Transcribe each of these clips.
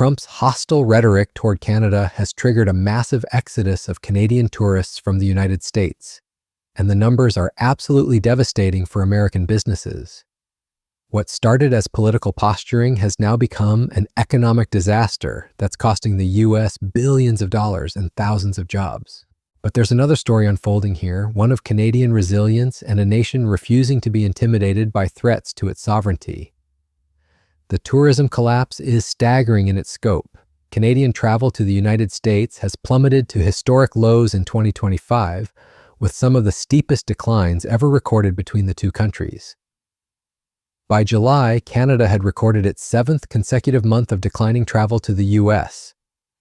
Trump's hostile rhetoric toward Canada has triggered a massive exodus of Canadian tourists from the United States, and the numbers are absolutely devastating for American businesses. What started as political posturing has now become an economic disaster that's costing the U.S. billions of dollars and thousands of jobs. But there's another story unfolding here, one of Canadian resilience and a nation refusing to be intimidated by threats to its sovereignty. The tourism collapse is staggering in its scope. Canadian travel to the United States has plummeted to historic lows in 2025, with some of the steepest declines ever recorded between the two countries. By July, Canada had recorded its 7th consecutive month of declining travel to the U.S.,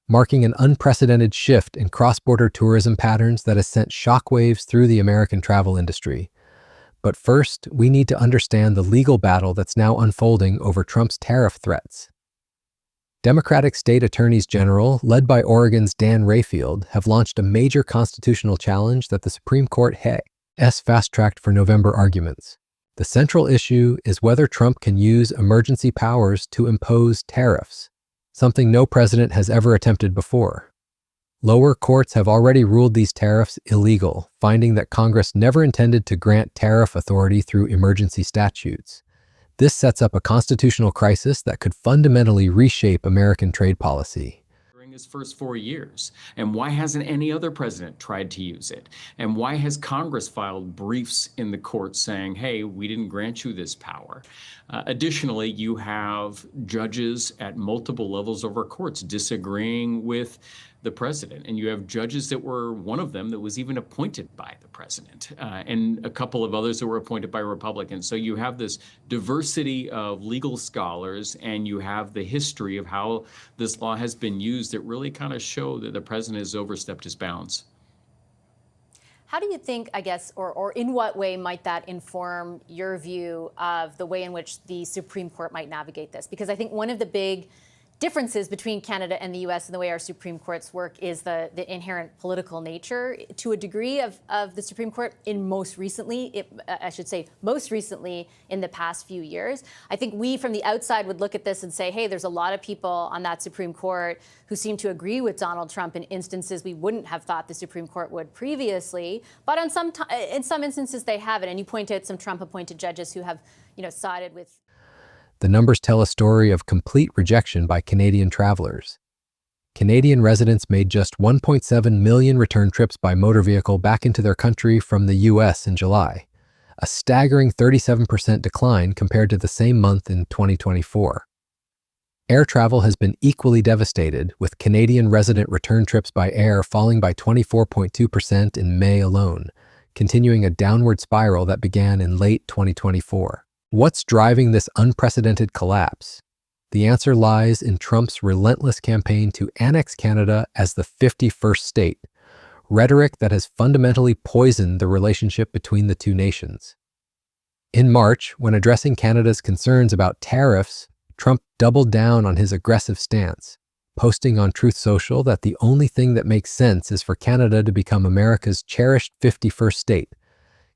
marking an unprecedented shift in cross-border tourism patterns that has sent shockwaves through the American travel industry. But first, we need to understand the legal battle that's now unfolding over Trump's tariff threats. Democratic state attorneys general, led by Oregon's Dan Rayfield, have launched a major constitutional challenge that the Supreme Court has fast-tracked for November arguments. The central issue is whether Trump can use emergency powers to impose tariffs, something no president has ever attempted before. Lower courts have already ruled these tariffs illegal, finding that Congress never intended to grant tariff authority through emergency statutes. This sets up a constitutional crisis that could fundamentally reshape American trade policy. During his first 4 years, and why hasn't any other president tried to use it? And why has Congress filed briefs in the court saying, hey, we didn't grant you this power? Additionally, you have judges at multiple levels of our courts disagreeing with the president, and you have judges that were one of them that was even appointed by the president, and a couple of others that were appointed by Republicans. So you have this diversity of legal scholars, and you have the history of how this law has been used that really kind of show that the president has overstepped his bounds. How do you think, I guess, or in what way might that inform your view of the way in which the Supreme Court might navigate this? Because I think one of the big differences between Canada and the U.S. and the way our Supreme Courts work is the inherent political nature to a degree of the Supreme Court in most recently in the past few years. I think we from the outside would look at this and say, hey, there's a lot of people on that Supreme Court who seem to agree with Donald Trump in instances we wouldn't have thought the Supreme Court would previously, but in some instances they haven't. And you point out some Trump-appointed judges who have, sided with. The numbers tell a story of complete rejection by Canadian travelers. Canadian residents made just 1.7 million return trips by motor vehicle back into their country from the U.S. in July, a staggering 37% decline compared to the same month in 2024. Air travel has been equally devastated, with Canadian resident return trips by air falling by 24.2% in May alone, continuing a downward spiral that began in late 2024. What's driving this unprecedented collapse? The answer lies in Trump's relentless campaign to annex Canada as the 51st state, rhetoric that has fundamentally poisoned the relationship between the two nations. In March, when addressing Canada's concerns about tariffs, Trump doubled down on his aggressive stance, posting on Truth Social that the only thing that makes sense is for Canada to become America's cherished 51st state,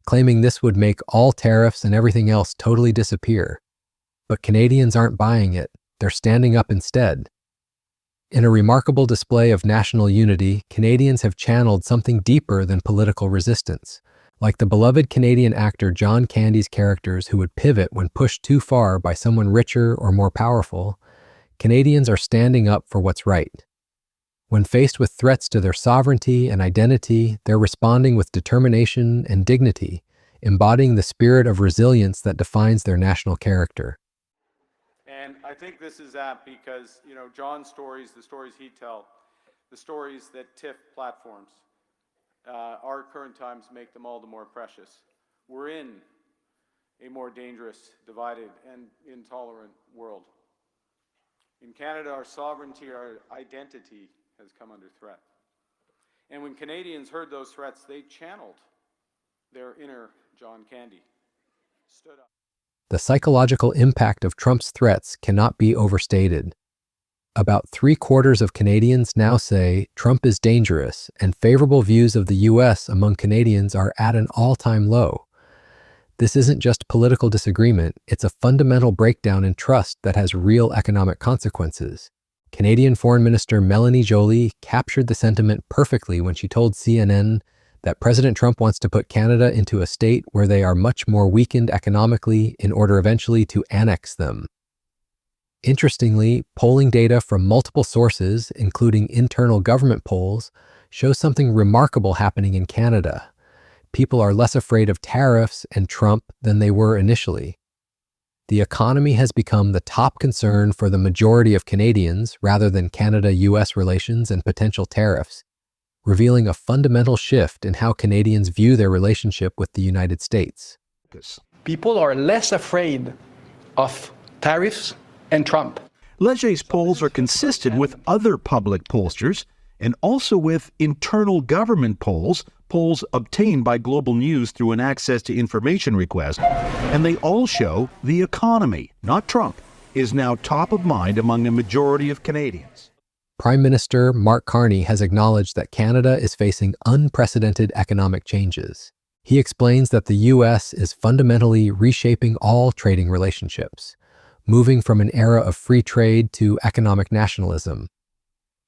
claiming this would make all tariffs and everything else totally disappear. But Canadians aren't buying it. They're standing up instead. In a remarkable display of national unity, Canadians have channeled something deeper than political resistance. Like the beloved Canadian actor John Candy's characters who would pivot when pushed too far by someone richer or more powerful, Canadians are standing up for what's right. When faced with threats to their sovereignty and identity, they're responding with determination and dignity, embodying the spirit of resilience that defines their national character. And I think this is apt because, John's stories, the stories he'd tell, the stories that TIFF platforms, our current times make them all the more precious. We're in a more dangerous, divided, and intolerant world. In Canada, our sovereignty, our identity has come under threat. And when Canadians heard those threats, they channeled their inner John Candy, stood up. The psychological impact of Trump's threats cannot be overstated. About 3/4 of Canadians now say Trump is dangerous, and favorable views of the U.S. among Canadians are at an all-time low. This isn't just political disagreement, it's a fundamental breakdown in trust that has real economic consequences. Canadian Foreign Minister Melanie Joly captured the sentiment perfectly when she told CNN that President Trump wants to put Canada into a state where they are much more weakened economically in order eventually to annex them. Interestingly, polling data from multiple sources, including internal government polls, shows something remarkable happening in Canada. People are less afraid of tariffs and Trump than they were initially. The economy has become the top concern for the majority of Canadians rather than Canada-US relations and potential tariffs, revealing a fundamental shift in how Canadians view their relationship with the United States. People are less afraid of tariffs and Trump. Leger's polls are consistent with other public pollsters and also with internal government polls obtained by Global News through an access to information request. And they all show the economy, not Trump, is now top of mind among the majority of Canadians. Prime Minister Mark Carney has acknowledged that Canada is facing unprecedented economic changes. He explains that the U.S. is fundamentally reshaping all trading relationships, moving from an era of free trade to economic nationalism.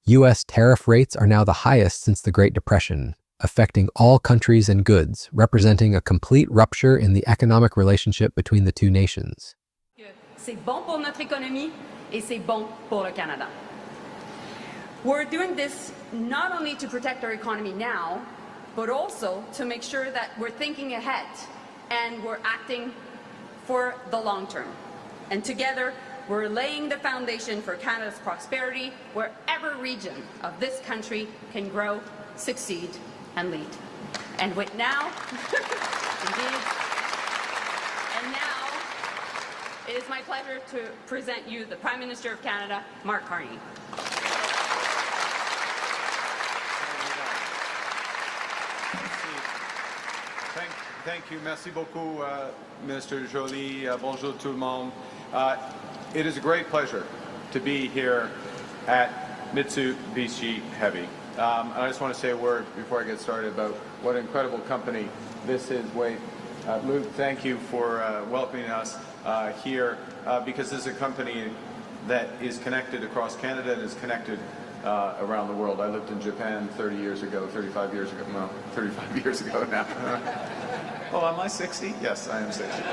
U.S. tariff rates are now the highest since the Great Depression, affecting all countries and goods, representing a complete rupture in the economic relationship between the two nations. C'est bon pour notre économie et c'est bon pour le Canada. We're doing this not only to protect our economy now, but also to make sure that we're thinking ahead and we're acting for the long term. And together, we're laying the foundation for Canada's prosperity wherever region of this country can grow, succeed, and lead. And with now, indeed, and now, it is my pleasure to present you the Prime Minister of Canada, Mark Carney. Thank you. Merci beaucoup, Minister Joly. Bonjour tout le monde. It is a great pleasure to be here at Mitsubishi Heavy. And I just want to say a word before I get started about what an incredible company this is. Wait, Luke, thank you for welcoming us here because this is a company that is connected across Canada and is connected around the world. I lived in Japan 35 years ago now. Oh, am I 60? Yes, I am 60.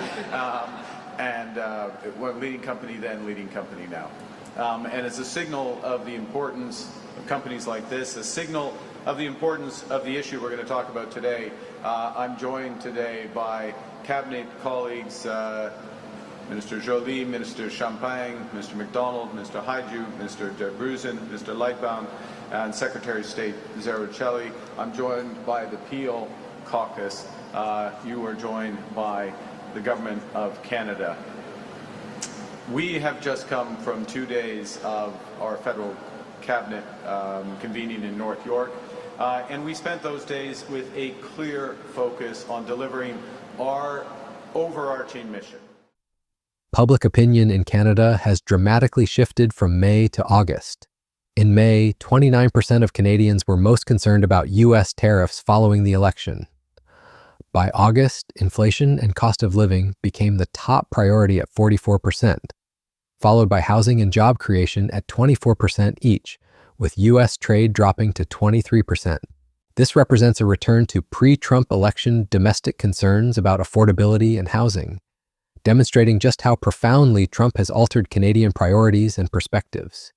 One leading company then, leading company now. And it's a signal of the importance of companies like this, a signal of the importance of the issue we're going to talk about today. I'm joined today by cabinet colleagues, Minister Joly, Minister Champagne, Mr. MacDonald, Mr. Haiju, Mr. De Bruzen, Mr. Lightbound, and Secretary of State Zaruchelli. I'm joined by the Peel Caucus. You are joined by the Government of Canada. We have just come from 2 days of our federal cabinet convening in North York, and we spent those days with a clear focus on delivering our overarching mission. Public opinion in Canada has dramatically shifted from May to August. In May, 29% of Canadians were most concerned about U.S. tariffs following the election. By August, inflation and cost of living became the top priority at 44%, followed by housing and job creation at 24% each, with U.S. trade dropping to 23%. This represents a return to pre-Trump election domestic concerns about affordability and housing, demonstrating just how profoundly Trump has altered Canadian priorities and perspectives.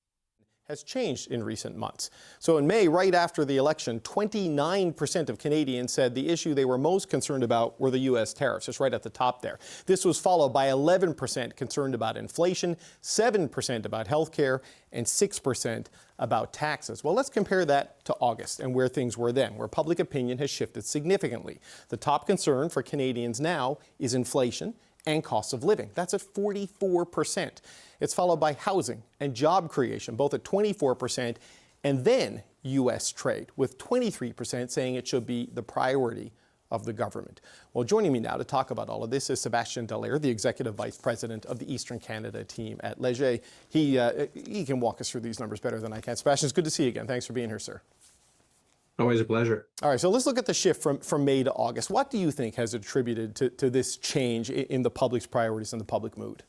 Has changed in recent months. So in May, right after the election, 29% of Canadians said the issue they were most concerned about were the U.S. tariffs, just right at the top there. This was followed by 11% concerned about inflation, 7% about health care, and 6% about taxes. Well, let's compare that to August and where things were then, where public opinion has shifted significantly. The top concern for Canadians now is inflation and cost of living. That's at 44%. It's followed by housing and job creation, both at 24%, and then U.S. trade, with 23% saying it should be the priority of the government. Well, joining me now to talk about all of this is Sébastien Dallaire, the Executive Vice President of the Eastern Canada team at Leger. He can walk us through these numbers better than I can. Sébastien, it's good to see you again. Thanks for being here, sir. Always a pleasure. All right, so let's look at the shift from May to August. What do you think has attributed to this change in the public's priorities and the public mood?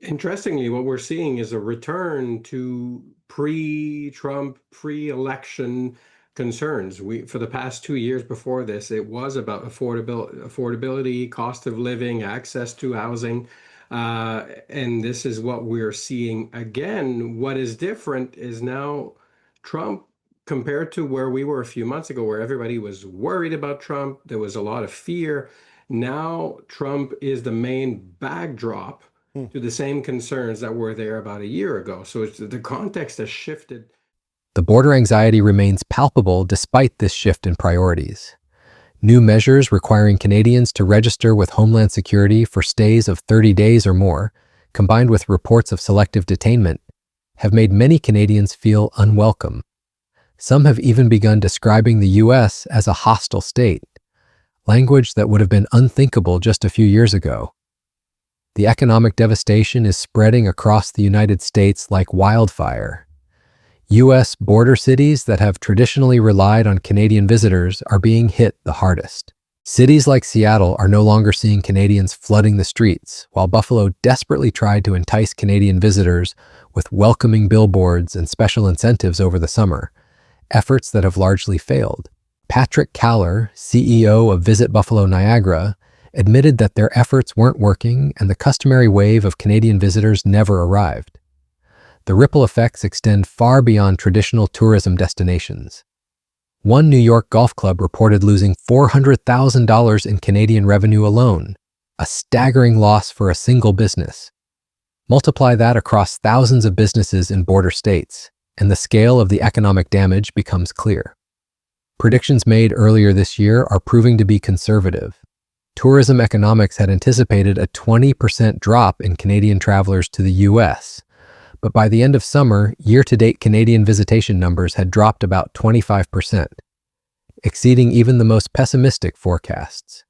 Interestingly, what we're seeing is a return to pre-Trump, pre-election concerns. For the past 2 years before this, it was about affordability, cost of living, access to housing. And this is what we're seeing again. What is different is now Trump, compared to where we were a few months ago, where everybody was worried about Trump, there was a lot of fear. Now Trump is the main backdrop to the same concerns that were there about a year ago. So the context has shifted. The border anxiety remains palpable despite this shift in priorities. New measures requiring Canadians to register with Homeland Security for stays of 30 days or more, combined with reports of selective detainment, have made many Canadians feel unwelcome. Some have even begun describing the U.S. as a hostile state, language that would have been unthinkable just a few years ago. The economic devastation is spreading across the United States like wildfire. U.S. border cities that have traditionally relied on Canadian visitors are being hit the hardest. Cities like Seattle are no longer seeing Canadians flooding the streets, while Buffalo desperately tried to entice Canadian visitors with welcoming billboards and special incentives over the summer, efforts that have largely failed. Patrick Kaller, CEO of Visit Buffalo Niagara, admitted that their efforts weren't working and the customary wave of Canadian visitors never arrived. The ripple effects extend far beyond traditional tourism destinations. One New York golf club reported losing $400,000 in Canadian revenue alone, a staggering loss for a single business. Multiply that across thousands of businesses in border states, and the scale of the economic damage becomes clear. Predictions made earlier this year are proving to be conservative. Tourism Economics had anticipated a 20% drop in Canadian travelers to the U.S., but by the end of summer, year-to-date Canadian visitation numbers had dropped about 25%, exceeding even the most pessimistic forecasts.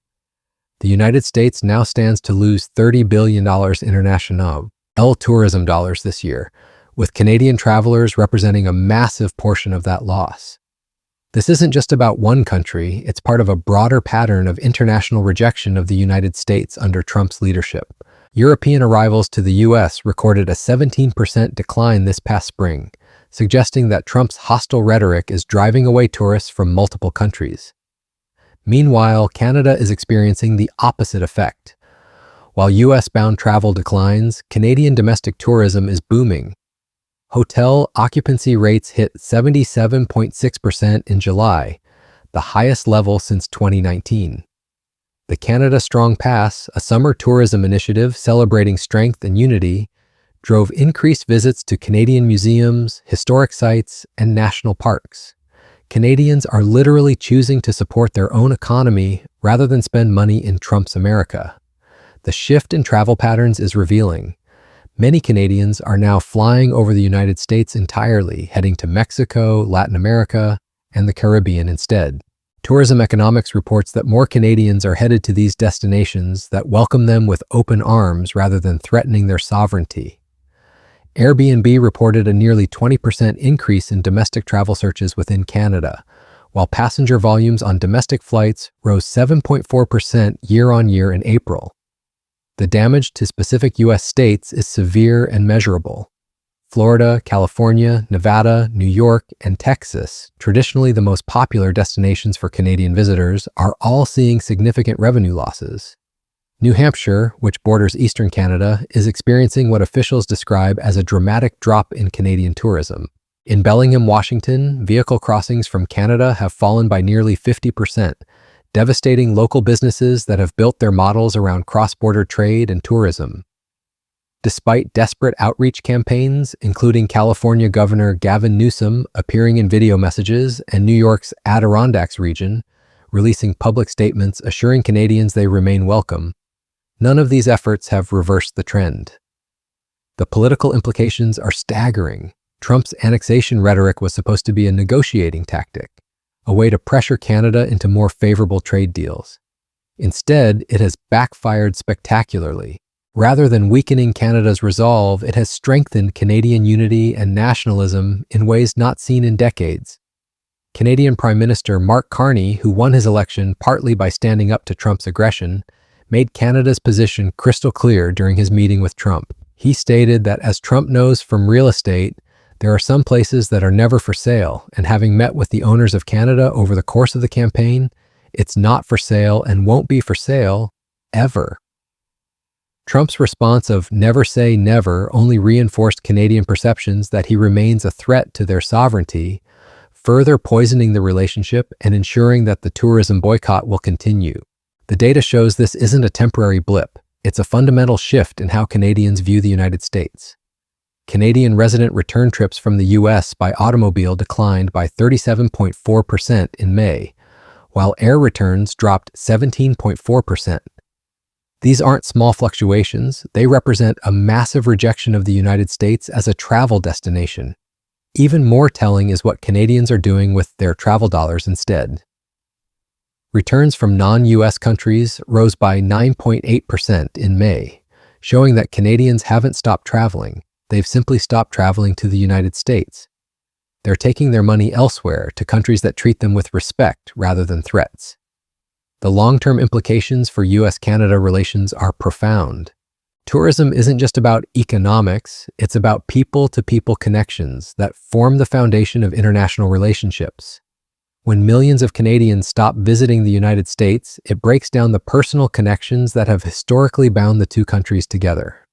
The United States now stands to lose $30 billion international tourism dollars this year, with Canadian travelers representing a massive portion of that loss. This isn't just about one country, it's part of a broader pattern of international rejection of the United States under Trump's leadership. European arrivals to the U.S. recorded a 17% decline this past spring, suggesting that Trump's hostile rhetoric is driving away tourists from multiple countries. Meanwhile, Canada is experiencing the opposite effect. While U.S.-bound travel declines, Canadian domestic tourism is booming. Hotel occupancy rates hit 77.6% in July, the highest level since 2019. The Canada Strong Pass, a summer tourism initiative celebrating strength and unity, drove increased visits to Canadian museums, historic sites, and national parks. Canadians are literally choosing to support their own economy rather than spend money in Trump's America. The shift in travel patterns is revealing. Many Canadians are now flying over the United States entirely, heading to Mexico, Latin America, and the Caribbean instead. Tourism Economics reports that more Canadians are headed to these destinations that welcome them with open arms rather than threatening their sovereignty. Airbnb reported a nearly 20% increase in domestic travel searches within Canada, while passenger volumes on domestic flights rose 7.4% year-on-year in April. The damage to specific U.S. states is severe and measurable. Florida, California, Nevada, New York, and Texas, traditionally the most popular destinations for Canadian visitors, are all seeing significant revenue losses. New Hampshire, which borders eastern Canada, is experiencing what officials describe as a dramatic drop in Canadian tourism. In Bellingham, Washington, vehicle crossings from Canada have fallen by nearly 50%, devastating local businesses that have built their models around cross-border trade and tourism. Despite desperate outreach campaigns, including California Governor Gavin Newsom appearing in video messages and New York's Adirondacks region releasing public statements assuring Canadians they remain welcome, none of these efforts have reversed the trend. The political implications are staggering. Trump's annexation rhetoric was supposed to be a negotiating tactic, a way to pressure Canada into more favorable trade deals. Instead, it has backfired spectacularly. Rather than weakening Canada's resolve, it has strengthened Canadian unity and nationalism in ways not seen in decades. Canadian Prime Minister Mark Carney, who won his election partly by standing up to Trump's aggression, made Canada's position crystal clear during his meeting with Trump. He stated that as Trump knows from real estate, there are some places that are never for sale, and having met with the owners of Canada over the course of the campaign, it's not for sale and won't be for sale ever. Trump's response of never say never only reinforced Canadian perceptions that he remains a threat to their sovereignty, further poisoning the relationship and ensuring that the tourism boycott will continue. The data shows this isn't a temporary blip. It's a fundamental shift in how Canadians view the United States. Canadian resident return trips from the U.S. by automobile declined by 37.4% in May, while air returns dropped 17.4%. These aren't small fluctuations. They represent a massive rejection of the United States as a travel destination. Even more telling is what Canadians are doing with their travel dollars instead. Returns from non-U.S. countries rose by 9.8% in May, showing that Canadians haven't stopped traveling. They've simply stopped traveling to the United States. They're taking their money elsewhere to countries that treat them with respect rather than threats. The long-term implications for U.S.-Canada relations are profound. Tourism isn't just about economics, it's about people-to-people connections that form the foundation of international relationships. When millions of Canadians stop visiting the United States, it breaks down the personal connections that have historically bound the two countries together.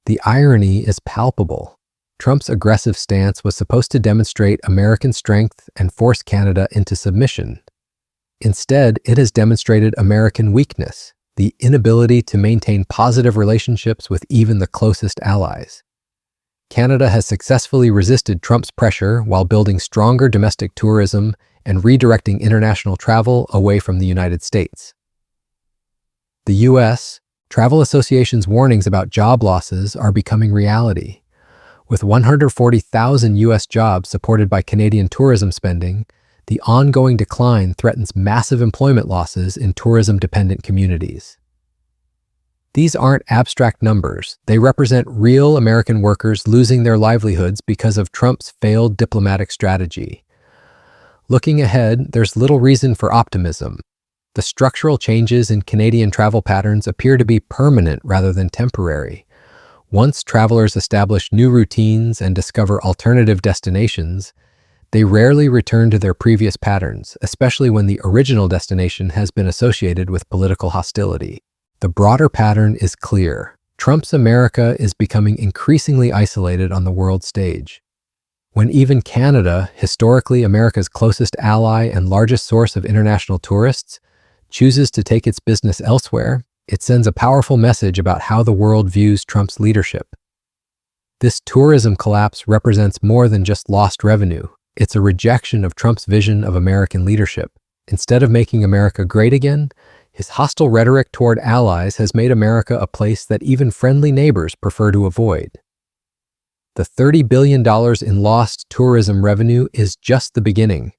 The irony is palpable. Trump's aggressive stance was supposed to demonstrate American strength and force Canada into submission. Instead, it has demonstrated American weakness, the inability to maintain positive relationships with even the closest allies. Canada has successfully resisted Trump's pressure while building stronger domestic tourism and redirecting international travel away from the United States. The U.S. Travel Association's warnings about job losses are becoming reality. With 140,000 U.S. jobs supported by Canadian tourism spending, the ongoing decline threatens massive employment losses in tourism-dependent communities. These aren't abstract numbers. They represent real American workers losing their livelihoods because of Trump's failed diplomatic strategy. Looking ahead, there's little reason for optimism. The structural changes in Canadian travel patterns appear to be permanent rather than temporary. Once travelers establish new routines and discover alternative destinations, they rarely return to their previous patterns, especially when the original destination has been associated with political hostility. The broader pattern is clear. Trump's America is becoming increasingly isolated on the world stage. When even Canada, historically America's closest ally and largest source of international tourists, chooses to take its business elsewhere, it sends a powerful message about how the world views Trump's leadership. This tourism collapse represents more than just lost revenue. It's a rejection of Trump's vision of American leadership. Instead of making America great again, his hostile rhetoric toward allies has made America a place that even friendly neighbors prefer to avoid. The $30 billion in lost tourism revenue is just the beginning.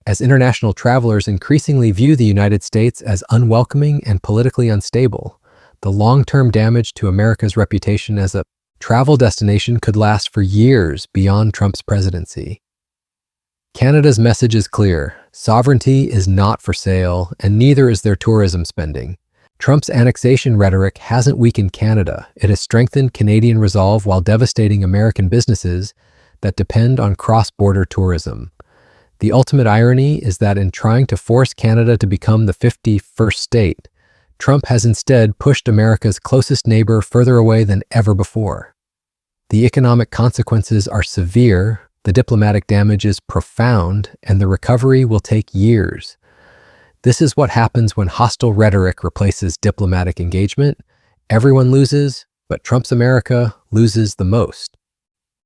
As international travelers increasingly view the United States as unwelcoming and politically unstable, the long-term damage to America's reputation as a travel destination could last for years beyond Trump's presidency. Canada's message is clear. Sovereignty is not for sale, and neither is their tourism spending. Trump's annexation rhetoric hasn't weakened Canada. It has strengthened Canadian resolve while devastating American businesses that depend on cross-border tourism. The ultimate irony is that in trying to force Canada to become the 51st state, Trump has instead pushed America's closest neighbor further away than ever before. The economic consequences are severe, the diplomatic damage is profound, and the recovery will take years. This is what happens when hostile rhetoric replaces diplomatic engagement. Everyone loses, but Trump's America loses the most.